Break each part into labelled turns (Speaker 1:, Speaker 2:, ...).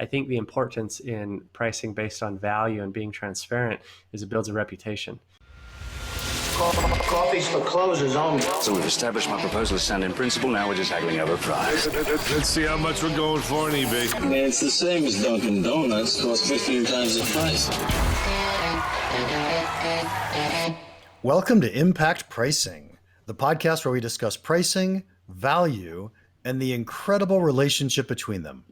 Speaker 1: I think the importance in pricing based on value and being transparent is it builds a reputation.
Speaker 2: Coffee's for closers only.
Speaker 3: So we've established my proposal is sound in principle. Now we're just haggling over price.
Speaker 4: Let's see how much we're going for on eBay.
Speaker 2: Man, it's the same as Dunkin' Donuts. Costs 15 times the price.
Speaker 5: Welcome to Impact Pricing, the podcast where we discuss pricing, value, and the incredible relationship between them.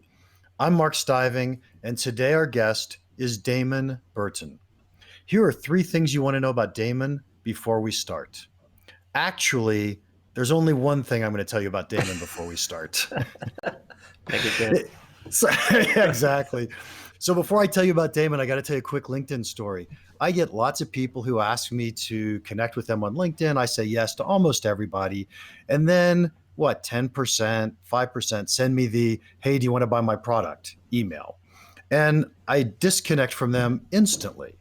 Speaker 5: I'm Mark Stiving, and today our guest is Damon Burton. Here are 3 things you want to know about Damon before we start. Actually, there's only one thing I'm going to tell you about Damon before we start.
Speaker 1: Make it good.
Speaker 5: Exactly. So before I tell you about Damon, I got to tell you a quick LinkedIn story. I get lots of people who ask me to connect with them on LinkedIn. I say yes to almost everybody. And then 10%, 5% send me the, hey, do you want to buy my product email? And I disconnect from them instantly.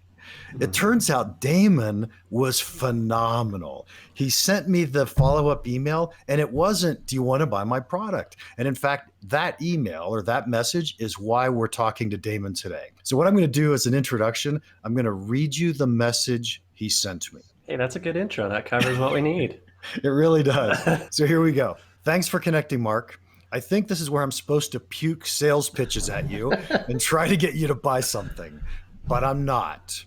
Speaker 5: It turns out Damon was phenomenal. He sent me the follow-up email, and it wasn't, do you want to buy my product? And in fact, that email or that message is why we're talking to Damon today. So what I'm going to do as an introduction, I'm going to read you the message he sent me.
Speaker 1: Hey, that's a good intro. That covers what we need.
Speaker 5: It really does. So here we go. Thanks for connecting, Mark. I think this is where I'm supposed to puke sales pitches at you and try to get you to buy something, but I'm not.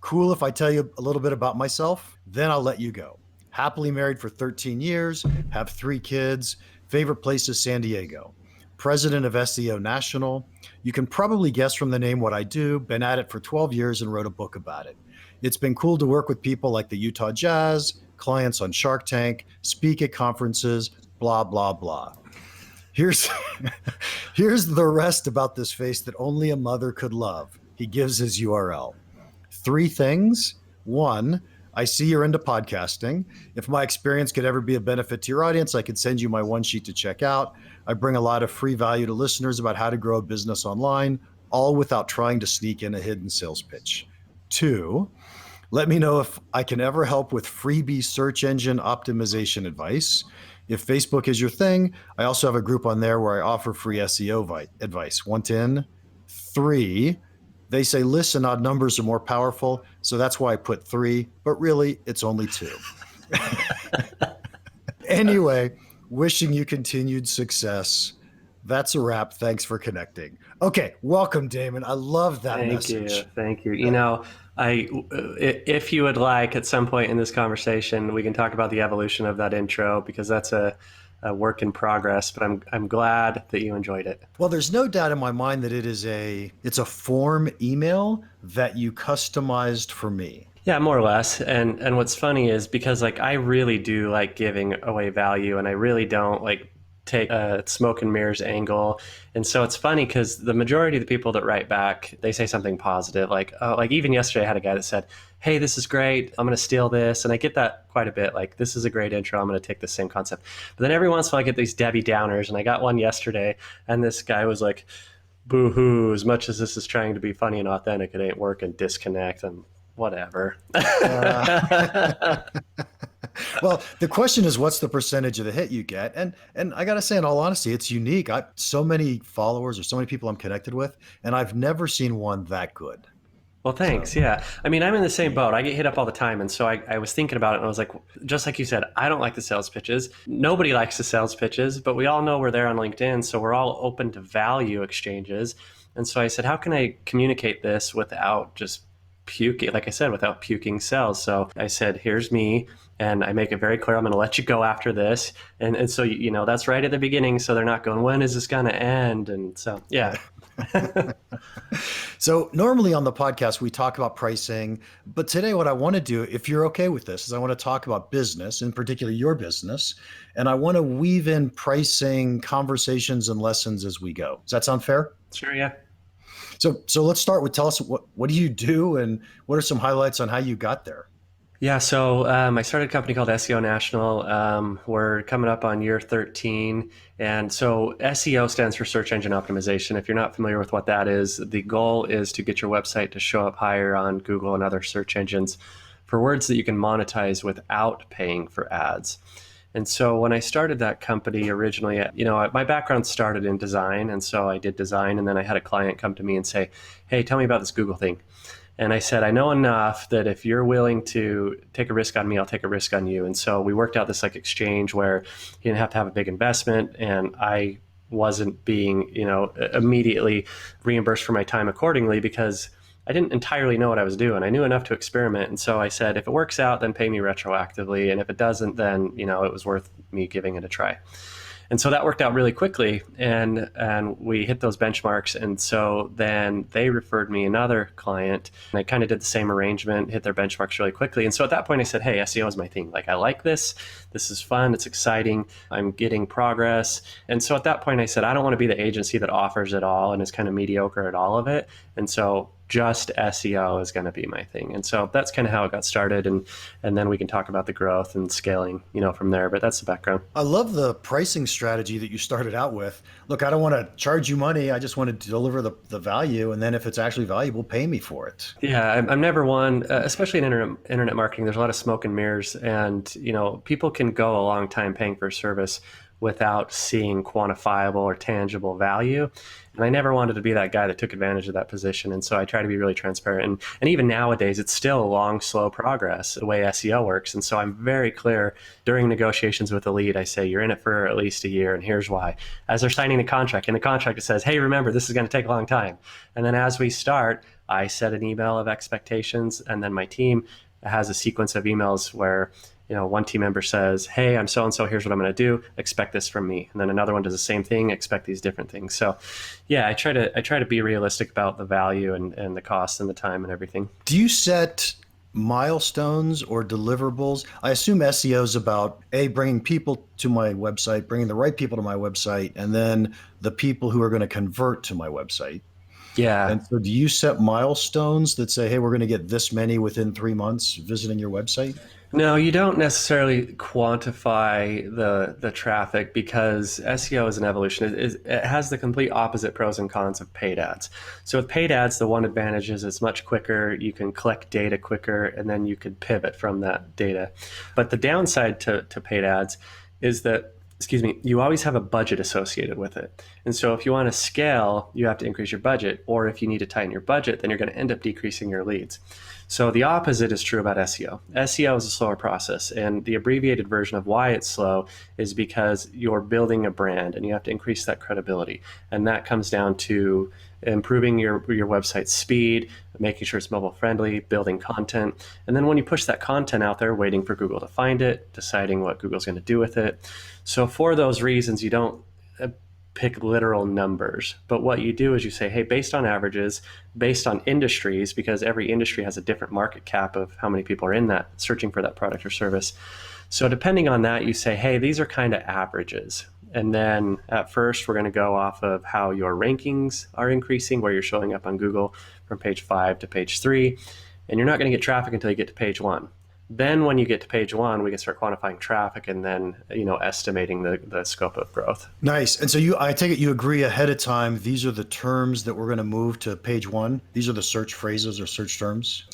Speaker 5: Cool if I tell you a little bit about myself, then I'll let you go. Happily married for 13 years, have 3 kids, favorite place is San Diego. President of SEO National. You can probably guess from the name what I do, been at it for 12 years and wrote a book about it. It's been cool to work with people like the Utah Jazz, clients on Shark Tank, speak at conferences, blah, blah, blah. Here's the rest about this face that only a mother could love. He gives his URL. 3 things. 1, I see you're into podcasting. If my experience could ever be a benefit to your audience, I could send you my one sheet to check out. I bring a lot of free value to listeners about how to grow a business online, all without trying to sneak in a hidden sales pitch. 2, let me know if I can ever help with freebie search engine optimization advice. If Facebook is your thing, I also have a group on there where I offer free SEO advice. Want in? 3, they say lists and odd numbers are more powerful, so that's why I put 3, but really it's only 2. Anyway, wishing you continued success. That's a wrap. Thanks for connecting. Okay, welcome, Damon. I love that message.
Speaker 1: Thank you. You know, if you would like, at some point in this conversation, we can talk about the evolution of that intro because that's a work in progress, but I'm glad that you enjoyed it.
Speaker 5: Well, there's no doubt in my mind that it's a form email that you customized for me.
Speaker 1: Yeah, more or less. And what's funny is because I really do like giving away value, and I really don't take a smoke and mirrors angle. And so it's funny because the majority of the people that write back, they say something positive. Even yesterday I had a guy that said, hey, this is great. I'm going to steal this. And I get that quite a bit. This is a great intro. I'm going to take the same concept. But then every once in a while I get these Debbie Downers. And I got one yesterday. And this guy was like, boo-hoo, as much as this is trying to be funny and authentic, it ain't working, disconnect and whatever.
Speaker 5: Well, the question is, what's the percentage of the hit you get? And I got to say, in all honesty, it's unique. I so many followers or so many people I'm connected with, and I've never seen one that good.
Speaker 1: Well, thanks. So. Yeah. I mean, I'm in the same boat. I get hit up all the time. And so I was thinking about it and I was like, just like you said, I don't like the sales pitches. Nobody likes the sales pitches, but we all know we're there on LinkedIn. So we're all open to value exchanges. And so I said, how can I communicate this without just puking, like I said, without puking sales? So I said, here's me. And I make it very clear, I'm going to let you go after this. And so, that's right at the beginning. So they're not going, when is this going to end? And so, yeah.
Speaker 5: So normally on the podcast, we talk about pricing. But today what I want to do, if you're okay with this, is I want to talk about business, in particular your business. And I want to weave in pricing conversations and lessons as we go. Does that sound fair?
Speaker 1: Sure, yeah.
Speaker 5: So let's start with, tell us what do you do and what are some highlights on how you got there?
Speaker 1: Yeah, so I started a company called SEO National. We're coming up on year 13. And so SEO stands for search engine optimization. If you're not familiar with what that is, the goal is to get your website to show up higher on Google and other search engines for words that you can monetize without paying for ads. And so when I started that company originally, my background started in design. And so I did design. And then I had a client come to me and say, hey, tell me about this Google thing. And I said, I know enough that if you're willing to take a risk on me, I'll take a risk on you. And so we worked out this like exchange where he didn't have to have a big investment, and I wasn't being, immediately reimbursed for my time accordingly because I didn't entirely know what I was doing. I knew enough to experiment. And so I said, if it works out, then pay me retroactively. And if it doesn't, then, it was worth me giving it a try. And so that worked out really quickly, and we hit those benchmarks. And so then they referred me another client, and I kind of did the same arrangement, hit their benchmarks really quickly. And so at that point I said, hey, SEO is my thing. Like, I like this. This is fun. It's exciting. I'm getting progress. And so at that point I said, I don't want to be the agency that offers it all and is kind of mediocre at all of it. And so just SEO is going to be my thing. And so that's kind of how it got started. And then we can talk about the growth and scaling, from there. But that's the background.
Speaker 5: I love the pricing strategy that you started out with. Look, I don't want to charge you money. I just want to deliver the value. And then if it's actually valuable, pay me for it.
Speaker 1: Yeah, I'm never one, especially in internet marketing, there's a lot of smoke and mirrors. And, people can go a long time paying for a service without seeing quantifiable or tangible value. And I never wanted to be that guy that took advantage of that position. And so I try to be really transparent. And even nowadays, it's still a long, slow progress, the way SEO works. And so I'm very clear during negotiations with the lead. I say, you're in it for at least a year, and here's why. As they're signing the contract, in the contract, it says, hey, remember, this is going to take a long time. And then as we start, I set an email of expectations, and then my team has a sequence of emails where one team member says, hey, I'm so-and-so, here's what I'm going to do. Expect this from me. And then another one does the same thing, expect these different things. So yeah, I try to be realistic about the value and the cost and the time and everything.
Speaker 5: Do you set milestones or deliverables? I assume SEO is about bringing people to my website, bringing the right people to my website, and then the people who are going to convert to my website.
Speaker 1: Yeah.
Speaker 5: And so do you set milestones that say, hey, we're going to get this many within 3 months visiting your website?
Speaker 1: No, you don't necessarily quantify the traffic, because SEO is an evolution. It has the complete opposite pros and cons of paid ads. So with paid ads, the one advantage is it's much quicker. You can collect data quicker, and then you can pivot from that data. But the downside to paid ads is that, you always have a budget associated with it. And so if you want to scale, you have to increase your budget. Or if you need to tighten your budget, then you're going to end up decreasing your leads. So the opposite is true about SEO. SEO is a slower process, and the abbreviated version of why it's slow is because you're building a brand and you have to increase that credibility. And that comes down to improving your website speed, making sure it's mobile friendly, building content. And then when you push that content out there, waiting for Google to find it, deciding what Google's going to do with it. So for those reasons, you don't pick literal numbers. But what you do is you say, hey, based on averages, based on industries, because every industry has a different market cap of how many people are in that, searching for that product or service. So depending on that, you say, hey, these are kind of averages. And then at first, we're going to go off of how your rankings are increasing, where you're showing up on Google from page 5 to page 3. And you're not going to get traffic until you get to page 1. Then when you get to page 1, we can start quantifying traffic and then, estimating the scope of growth.
Speaker 5: Nice. And so I take it you agree ahead of time, these are the terms that we're going to move to page 1. These are the search phrases or search terms.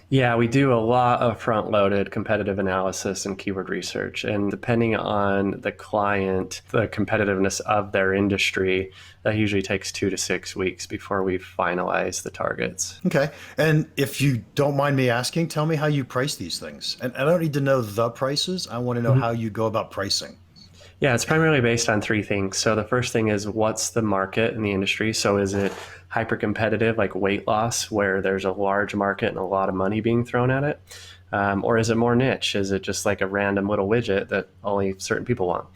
Speaker 1: Yeah, we do a lot of front-loaded competitive analysis and keyword research. And depending on the client, the competitiveness of their industry, that usually takes 2 to 6 weeks before we finalize the targets.
Speaker 5: Okay. And if you don't mind me asking, tell me how you price these things. And I don't need to know the prices. I want to know how you go about pricing.
Speaker 1: Yeah, it's primarily based on 3 things. So the first thing is, what's the market in the industry? So is it hyper competitive, like weight loss, where there's a large market and a lot of money being thrown at it? Or is it more niche? Is it just like a random little widget that only certain people want?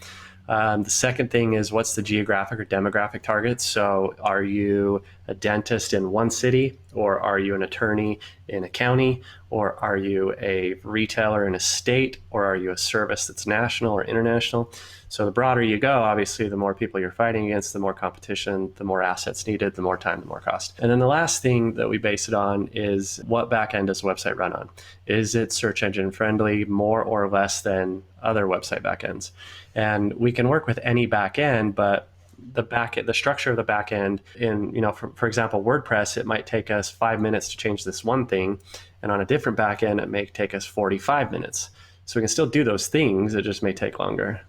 Speaker 1: The second thing is, what's the geographic or demographic targets? So are you a dentist in one city, or are you an attorney in a county, or are you a retailer in a state, or are you a service that's national or international? So the broader you go, obviously, the more people you're fighting against, the more competition, the more assets needed, the more time, the more cost. And then the last thing that we base it on is, what backend does the website run on? Is it search engine friendly, more or less than other website backends? And we can work with any backend, but the structure of the backend in, for example, WordPress, it might take us 5 minutes to change this one thing. And on a different backend, it may take us 45 minutes. So we can still do those things. It just may take longer.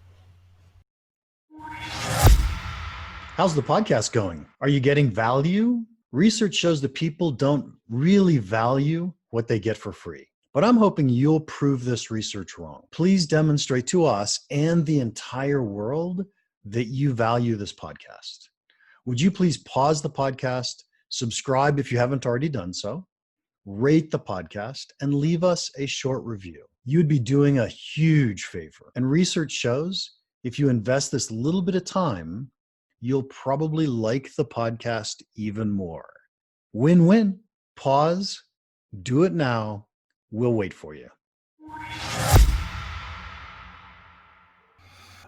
Speaker 5: How's the podcast going? Are you getting value? Research shows that people don't really value what they get for free. But I'm hoping you'll prove this research wrong. Please demonstrate to us and the entire world that you value this podcast. Would you please pause the podcast, subscribe if you haven't already done so, rate the podcast, and leave us a short review? You'd be doing a huge favor. And research shows if you invest this little bit of time, you'll probably like the podcast even more. Win-win. Pause. Do it now. We'll wait for you.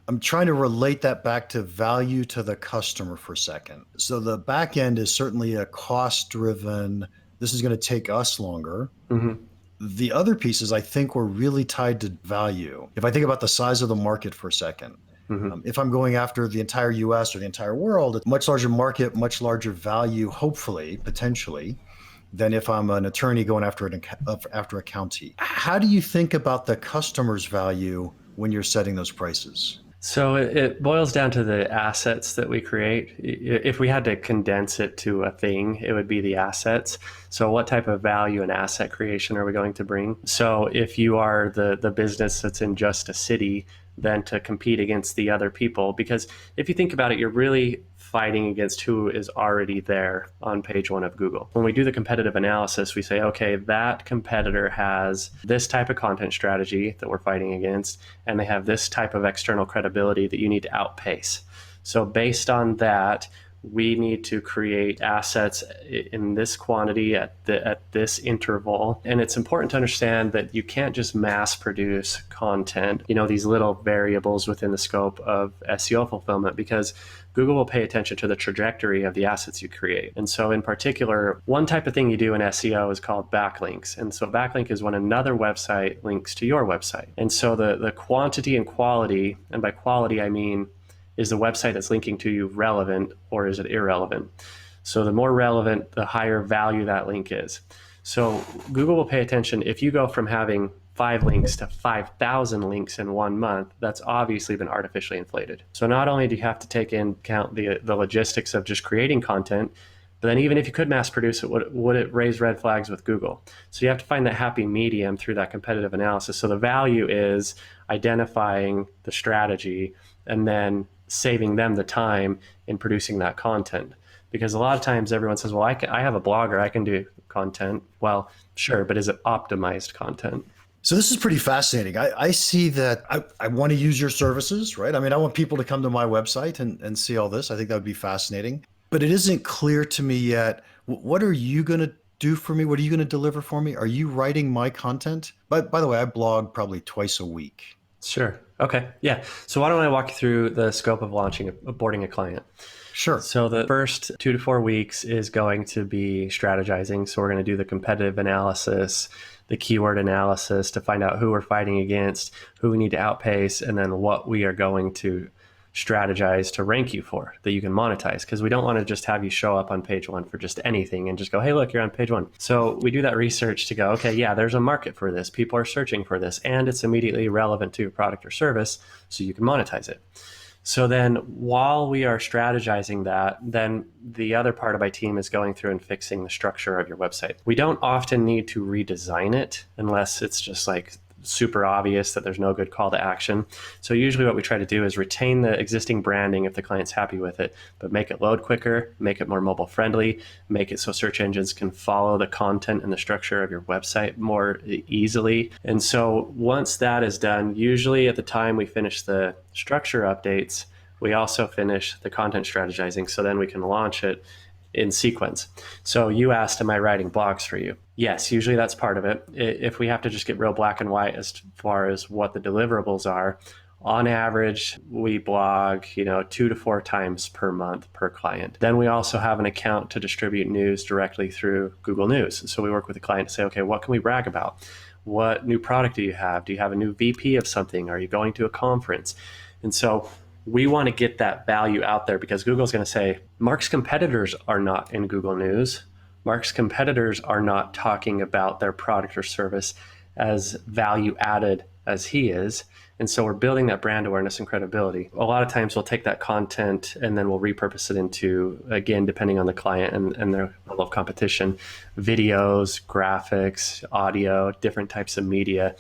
Speaker 5: I'm trying to relate that back to value to the customer for a second. So the back end is certainly a cost-driven, this is going to take us longer. Mm-hmm. The other piece is I think we're really tied to value. If I think about the size of the market for a second, if I'm going after the entire US or the entire world, it's a much larger market, much larger value, hopefully, potentially, than if I'm an attorney going after a county. How do you think about the customer's value when you're setting those prices?
Speaker 1: So it boils down to the assets that we create. If we had to condense it to a thing, it would be the assets. So what type of value and asset creation are we going to bring? So if you are the business that's in just a city, then to compete against the other people, because if you think about it, you're really fighting against who is already there on page one of Google. When we do the competitive analysis, we say, okay, that competitor has this type of content strategy that we're fighting against, and they have this type of external credibility that you need to outpace. So based on that, we need to create assets in this quantity at this interval. And it's important to understand that you can't just mass produce content, these little variables within the scope of SEO fulfillment, because Google will pay attention to the trajectory of the assets you create. And so in particular, one type of thing you do in SEO is called backlinks. And so backlink is when another website links to your website. And so the quantity and quality, and by quality I mean, is the website that's linking to you relevant or is it irrelevant? So the more relevant, the higher value that link is. So Google will pay attention. If you go from having 5 links to 5,000 links in 1 month, that's obviously been artificially inflated. So not only do you have to take into account the logistics of just creating content, but then even if you could mass produce it, would it raise red flags with Google? So you have to find that happy medium through that competitive analysis. So the value is identifying the strategy and then saving them the time in producing that content. Because a lot of times everyone says, well, I have a blogger, I can do content. Well, sure, but is it optimized content?
Speaker 5: So this is pretty fascinating. I see that I want to use your services, right? I mean, I want people to come to my website and see all this. I think that would be fascinating. But it isn't clear to me yet, what are you going to do for me? What are you going to deliver for me? Are you writing my content? But by the way, I blog probably twice a week.
Speaker 1: Sure. Okay. Yeah. So why don't I walk you through the scope of boarding a client?
Speaker 5: Sure.
Speaker 1: So the first 2 to 4 weeks is going to be strategizing. So we're going to do the competitive analysis, the keyword analysis to find out who we're fighting against, who we need to outpace, and then what we are going to strategize to rank you for that you can monetize, because we don't want to just have you show up on page one for just anything and just go, hey, look, you're on page one. So we do that research to go, okay, yeah, there's a market for this. People are searching for this, and it's immediately relevant to your product or service, so you can monetize it. So then while we are strategizing that, then the other part of my team is going through and fixing the structure of your website. We don't often need to redesign it unless it's just like super obvious that there's no good call to action. So usually what we try to do is retain the existing branding if the client's happy with it, but make it load quicker, make it more mobile friendly, make it so search engines can follow the content and the structure of your website more easily. And so once that is done, usually at the time we finish the structure updates, we also finish the content strategizing, so then we can launch it in sequence. So you asked, am I writing blogs for you? Yes, usually that's part of it. If we have to just get real black and white as far as what the deliverables are, on average, we blog, 2 to 4 times per month per client. Then we also have an account to distribute news directly through Google News. So we work with the client to say, okay, what can we brag about? What new product do you have? Do you have a new VP of something? Are you going to a conference? And so we want to get that value out there, because Google's going to say, Mark's competitors are not in Google News. Mark's competitors are not talking about their product or service as value added as he is. And so we're building that brand awareness and credibility. A lot of times we'll take that content and then we'll repurpose it into, again, depending on the client and their level of competition, videos, graphics, audio, different types of media.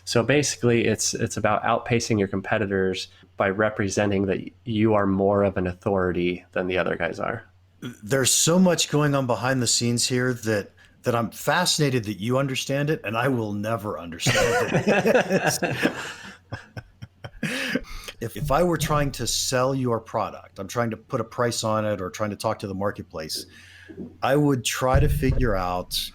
Speaker 1: So basically it's about outpacing your competitors by representing that you are more of an authority than the other guys are.
Speaker 5: There's so much going on behind the scenes here that I'm fascinated that you understand it, and I will never understand it. If I were trying to sell your product, I'm trying to put a price on it or trying to talk to the marketplace, I would try to figure out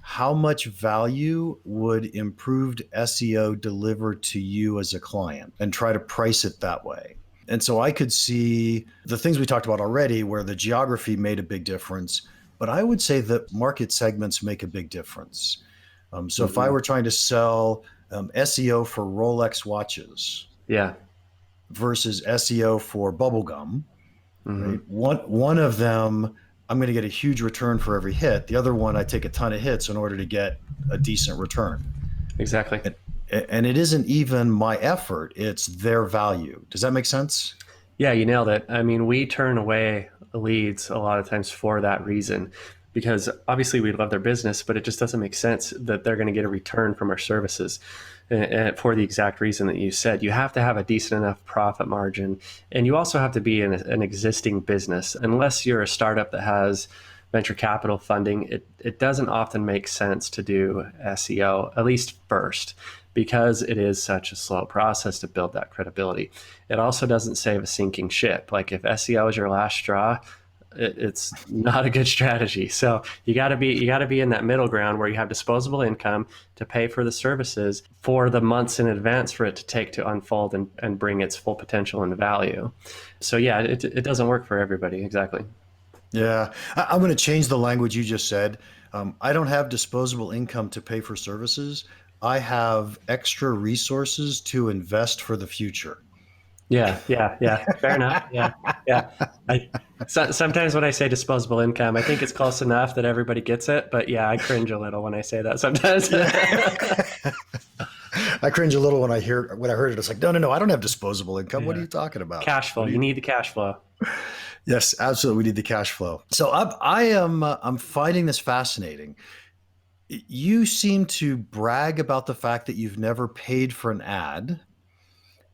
Speaker 5: how much value would improved SEO deliver to you as a client and try to price it that way. And so I could see the things we talked about already where the geography made a big difference, but I would say that market segments make a big difference. So if I were trying to sell SEO for Rolex watches,
Speaker 1: Yeah.
Speaker 5: versus SEO for bubblegum, right? One of them, I'm going to get a huge return for every hit. The other one, I take a ton of hits in order to get a decent return.
Speaker 1: Exactly.
Speaker 5: And it isn't even my effort, it's their value. Does that make sense?
Speaker 1: Yeah, you nailed it. I mean, we turn away leads a lot of times for that reason, because obviously we love their business, but it just doesn't make sense that they're going to get a return from our services. And for the exact reason that you said, you have to have a decent enough profit margin, and you also have to be in an existing business. Unless you're a startup that has venture capital funding, it doesn't often make sense to do SEO, at least first, because it is such a slow process to build that credibility. It also doesn't save a sinking ship. Like if SEO is your last straw, it's not a good strategy. So you got to be in that middle ground where you have disposable income to pay for the services for the months in advance for it to take to unfold and bring its full potential and value. So yeah, it doesn't work for everybody. Exactly.
Speaker 5: Yeah. I'm going to change the language you just said. I don't have disposable income to pay for services. I have extra resources to invest for the future.
Speaker 1: Yeah. Fair enough. Yeah. Sometimes when I say disposable income, I think it's close enough that everybody gets it. But yeah, I cringe a little when I say that sometimes.
Speaker 5: I cringe a little when I heard it. It's like, no, I don't have disposable income. Yeah. What are you talking about?
Speaker 1: Cash flow. You need the cash flow.
Speaker 5: Yes, absolutely. We need the cash flow. So I'm finding this fascinating. You seem to brag about the fact that you've never paid for an ad,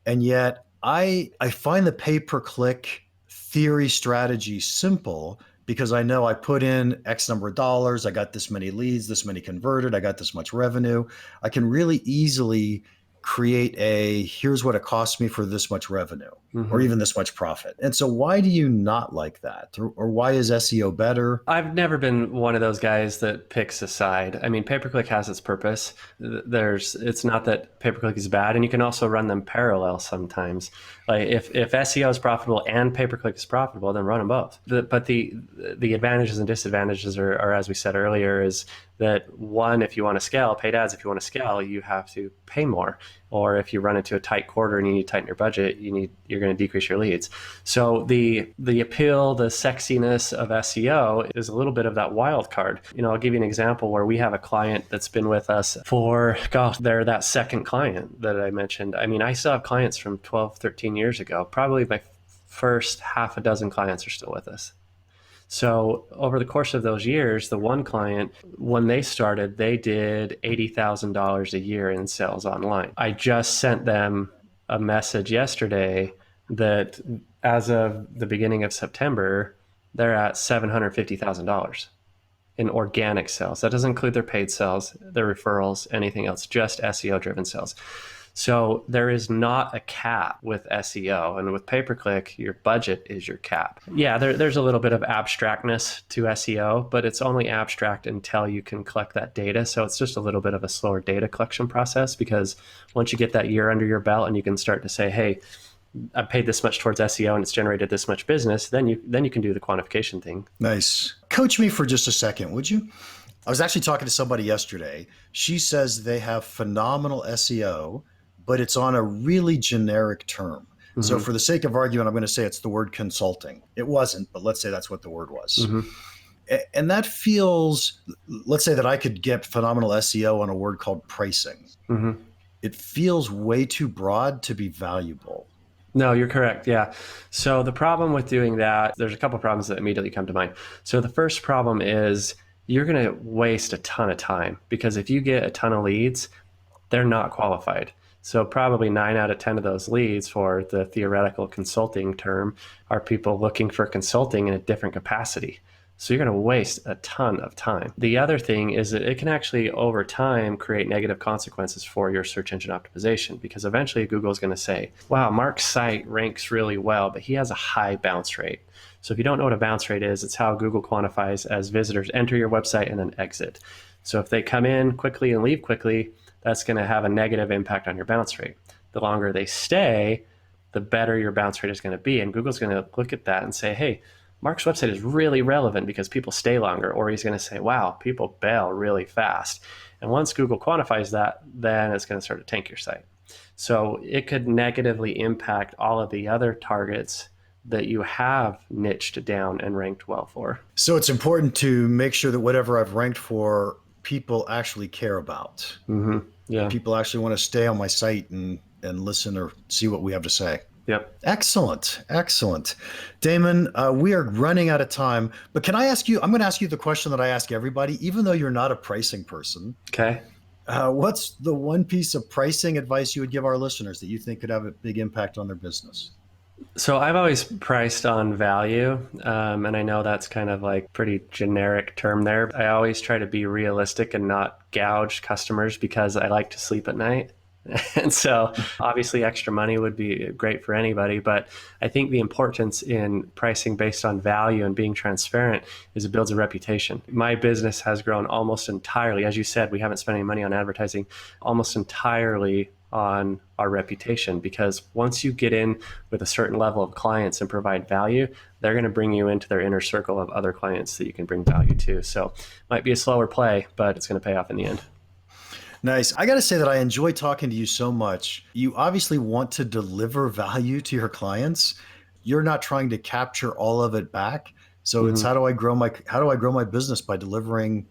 Speaker 5: and yet I find the pay-per-click theory strategy simple because I know I put in X number of dollars, I got this many leads, this many converted, I got this much revenue. I can really easily create here's what it costs me for this much revenue or even this much profit. And so why do you not like that? Or why is SEO better?
Speaker 1: I've never been one of those guys that picks a side. I mean, pay-per-click has its purpose. It's not that pay-per-click is bad, and you can also run them parallel sometimes. Like if SEO is profitable and pay-per-click is profitable, then run them both. But the advantages and disadvantages are, as we said earlier, is that one, if you want to scale, paid ads, if you want to scale, you have to pay more. Or if you run into a tight quarter and you need to tighten your budget, you're going to decrease your leads. So the appeal, the sexiness of SEO is a little bit of that wild card. I'll give you an example where we have a client that's been with us for, they're that second client that I mentioned. I mean, I still have clients from 12, 13 years ago. Probably my first half a dozen clients are still with us. So over the course of those years, the one client, when they started, they did $80,000 a year in sales online. I just sent them a message yesterday that as of the beginning of September, they're at $750,000 in organic sales. That doesn't include their paid sales, their referrals, anything else, just SEO-driven sales. So there is not a cap with SEO, and with pay-per-click, your budget is your cap. Yeah, there's a little bit of abstractness to SEO, but it's only abstract until you can collect that data. So it's just a little bit of a slower data collection process, because once you get that year under your belt and you can start to say, hey, I paid this much towards SEO and it's generated this much business, then you can do the quantification thing.
Speaker 5: Nice. Coach me for just a second, would you? I was actually talking to somebody yesterday. She says they have phenomenal SEO, but it's on a really generic term. Mm-hmm. So for the sake of argument, I'm going to say it's the word consulting. It wasn't, but let's say that's what the word was. Mm-hmm. And that feels, let's say that I could get phenomenal SEO on a word called pricing. Mm-hmm. it feels way too broad to be valuable.
Speaker 1: No, you're correct. Yeah. So the problem with doing that, there's a couple problems that immediately come to mind. So the first problem is you're going to waste a ton of time, because if you get a ton of leads, they're not qualified. So probably 9 out of 10 of those leads, for the theoretical consulting term, are people looking for consulting in a different capacity. So you're going to waste a ton of time. The other thing is that it can actually, over time, create negative consequences for your search engine optimization, because eventually Google is going to say, wow, Mark's site ranks really well, but he has a high bounce rate. So if you don't know what a bounce rate is, it's how Google quantifies as visitors enter your website and then exit. So if they come in quickly and leave quickly, that's going to have a negative impact on your bounce rate. The longer they stay, the better your bounce rate is going to be. And Google's going to look at that and say, hey, Mark's website is really relevant because people stay longer. Or he's going to say, wow, people bail really fast. And once Google quantifies that, then it's going to start to tank your site. So it could negatively impact all of the other targets that you have niched down and ranked well for.
Speaker 5: So it's important to make sure that whatever I've ranked for, people actually care about.
Speaker 1: Mm-hmm. Yeah.
Speaker 5: People actually want to stay on my site and listen or see what we have to say.
Speaker 1: Yep.
Speaker 5: Excellent. Excellent. Damon, we are running out of time, but can I ask you, I'm going to ask you the question that I ask everybody, even though you're not a pricing person.
Speaker 1: Okay.
Speaker 5: What's the one piece of pricing advice you would give our listeners that you think could have a big impact on their business?
Speaker 1: So I've always priced on value, and I know that's kind of like pretty generic term there. I always try to be realistic and not gouge customers, because I like to sleep at night. And so obviously extra money would be great for anybody, but I think the importance in pricing based on value and being transparent is it builds a reputation. My business has grown almost entirely, as you said, we haven't spent any money on advertising, almost entirely on our reputation, because once you get in with a certain level of clients and provide value, they're going to bring you into their inner circle of other clients that you can bring value to. So it might be a slower play, but it's going to pay off in the end.
Speaker 5: Nice. I got to say that I enjoy talking to you so much. You obviously want to deliver value to your clients. You're not trying to capture all of it back. So it's how do I grow my business by delivering,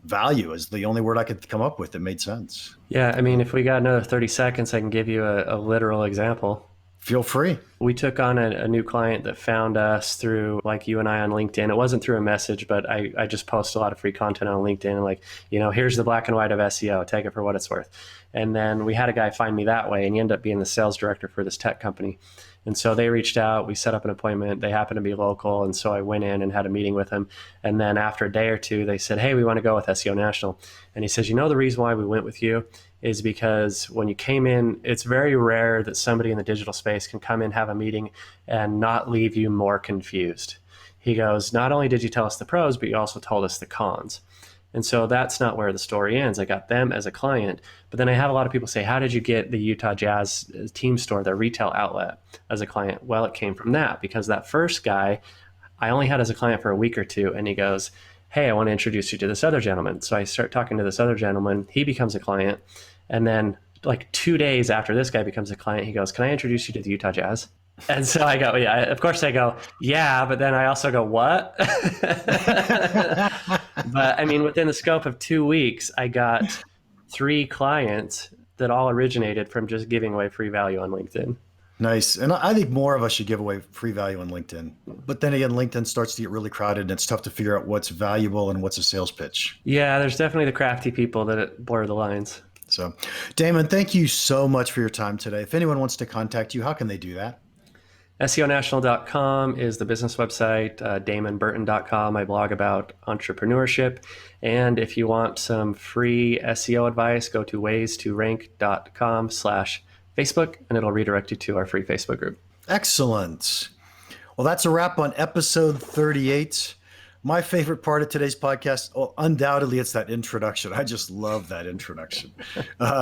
Speaker 5: value is the only word I could come up with that made sense.
Speaker 1: Yeah. I mean, if we got another 30 seconds, I can give you a literal example.
Speaker 5: Feel free.
Speaker 1: We took on a new client that found us through, like you and I, on LinkedIn. It wasn't through a message, but I just post a lot of free content on LinkedIn. Like, here's the black and white of SEO. Take it for what it's worth. And then we had a guy find me that way, and he ended up being the sales director for this tech company. And so they reached out, we set up an appointment. They happened to be local. And so I went in and had a meeting with him. And then after a day or two, they said, hey, we want to go with SEO National. And he says, the reason why we went with you is because when you came in, it's very rare that somebody in the digital space can come in, have a meeting, and not leave you more confused. He goes, not only did you tell us the pros, but you also told us the cons. And so that's not where the story ends. I got them as a client, but then I have a lot of people say, how did you get the Utah Jazz team store, their retail outlet, as a client? Well, it came from that, because that first guy I only had as a client for a week or two, and he goes, hey, I want to introduce you to this other gentleman. So I start talking to this other gentleman. He becomes a client. And then like 2 days after this guy becomes a client, he goes, can I introduce you to the Utah Jazz? And so I go, yeah, of course I go, yeah, but then I also go, what? But I mean, within the scope of 2 weeks, I got 3 clients that all originated from just giving away free value on LinkedIn.
Speaker 5: Nice. And I think more of us should give away free value on LinkedIn. But then again, LinkedIn starts to get really crowded, and it's tough to figure out what's valuable and what's a sales pitch.
Speaker 1: Yeah, there's definitely the crafty people that blur the lines.
Speaker 5: So, Damon, thank you so much for your time today. If anyone wants to contact you, how can they do that?
Speaker 1: SEOnational.com is the business website. DamonBurton.com, I blog about entrepreneurship. And if you want some free SEO advice, go to waystorank.com/Facebook, and it'll redirect you to our free Facebook group.
Speaker 5: Excellent. Well, that's a wrap on episode 38. My favorite part of today's podcast, undoubtedly, it's that introduction. I just love that introduction.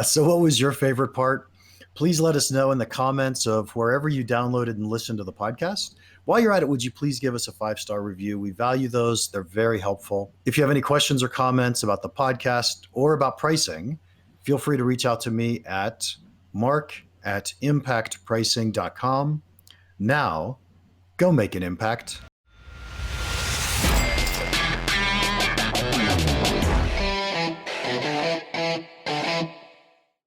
Speaker 5: So what was your favorite part? Please let us know in the comments of wherever you downloaded and listened to the podcast. While you're at it, would you please give us a 5-star review? We value those. They're very helpful. If you have any questions or comments about the podcast or about pricing, feel free to reach out to me at mark@impactpricing.com. Now, go make an impact.